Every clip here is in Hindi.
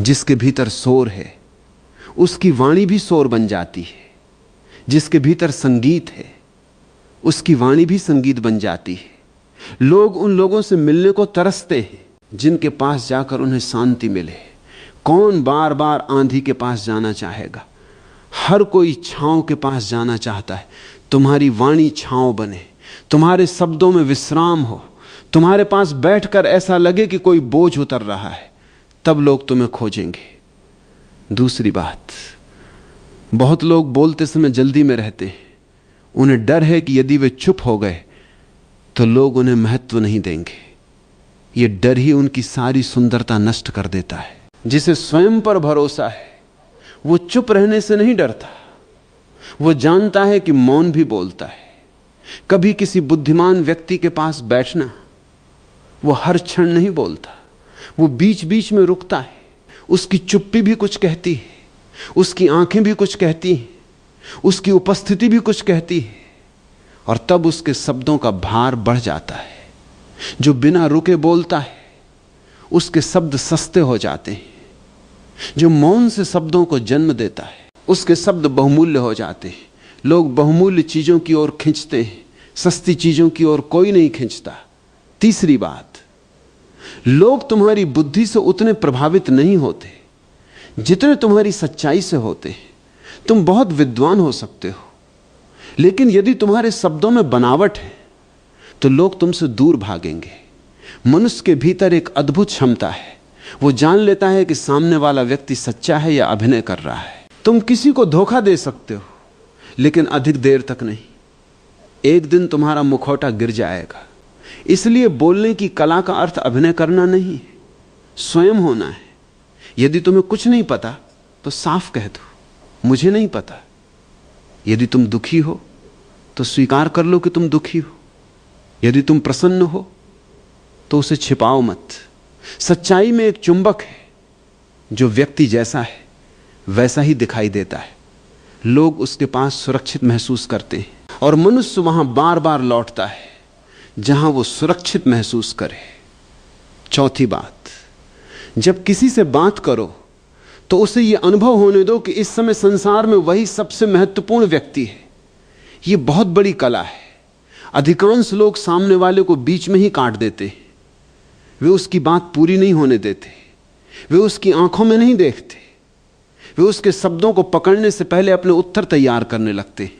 जिसके भीतर शोर है उसकी वाणी भी शोर बन जाती है। जिसके भीतर संगीत है उसकी वाणी भी संगीत बन जाती है। लोग उन लोगों से मिलने को तरसते हैं जिनके पास जाकर उन्हें शांति मिले। कौन बार बार आंधी के पास जाना चाहेगा? हर कोई छांव के पास जाना चाहता है। तुम्हारी वाणी छांव बने, तुम्हारे शब्दों में विश्राम हो, तुम्हारे पास बैठकर ऐसा लगे कि कोई बोझ उतर रहा है, तब लोग तुम्हें खोजेंगे। दूसरी बात, बहुत लोग बोलते समय जल्दी में रहते हैं। उन्हें डर है कि यदि वे चुप हो गए तो लोग उन्हें महत्व नहीं देंगे। ये डर ही उनकी सारी सुंदरता नष्ट कर देता है। जिसे स्वयं पर भरोसा है वो चुप रहने से नहीं डरता। वो जानता है कि मौन भी बोलता है। कभी किसी बुद्धिमान व्यक्ति के पास बैठना, वो हर क्षण नहीं बोलता, वो बीच बीच में रुकता है। उसकी चुप्पी भी कुछ कहती है, उसकी आंखें भी कुछ कहती हैं, उसकी उपस्थिति भी कुछ कहती है, और तब उसके शब्दों का भार बढ़ जाता है। जो बिना रुके बोलता है उसके शब्द सस्ते हो जाते हैं। जो मौन से शब्दों को जन्म देता है उसके शब्द बहुमूल्य हो जाते हैं। लोग बहुमूल्य चीजों की ओर खींचते हैं, सस्ती चीजों की ओर कोई नहीं खींचता। तीसरी बात, लोग तुम्हारी बुद्धि से उतने प्रभावित नहीं होते जितने तुम्हारी सच्चाई से होते हैं। तुम बहुत विद्वान हो सकते हो, लेकिन यदि तुम्हारे शब्दों में बनावट है तो लोग तुमसे दूर भागेंगे। मनुष्य के भीतर एक अद्भुत क्षमता है, वो जान लेता है कि सामने वाला व्यक्ति सच्चा है या अभिनय कर रहा है। तुम किसी को धोखा दे सकते हो, लेकिन अधिक देर तक नहीं। एक दिन तुम्हारा मुखौटा गिर जाएगा। इसलिए बोलने की कला का अर्थ अभिनय करना नहीं, स्वयं होना है। यदि तुम्हें कुछ नहीं पता तो साफ कह दो, मुझे नहीं पता। यदि तुम दुखी हो तो स्वीकार कर लो कि तुम दुखी हो। यदि तुम प्रसन्न हो तो उसे छिपाओ मत। सच्चाई में एक चुंबक है, जो व्यक्ति जैसा है वैसा ही दिखाई देता है। लोग उसके पास सुरक्षित महसूस करते हैं, और मनुष्य वहां बार बार लौटता है जहां वो सुरक्षित महसूस करे। चौथी बात, जब किसी से बात करो तो उसे यह अनुभव होने दो कि इस समय संसार में वही सबसे महत्वपूर्ण व्यक्ति है। यह बहुत बड़ी कला है। अधिकांश लोग सामने वाले को बीच में ही काट देते हैं। वे उसकी बात पूरी नहीं होने देते, वे उसकी आंखों में नहीं देखते, वे उसके शब्दों को पकड़ने से पहले अपने उत्तर तैयार करने लगते हैं।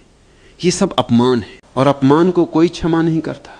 यह सब अपमान है, और अपमान को कोई क्षमा नहीं करता।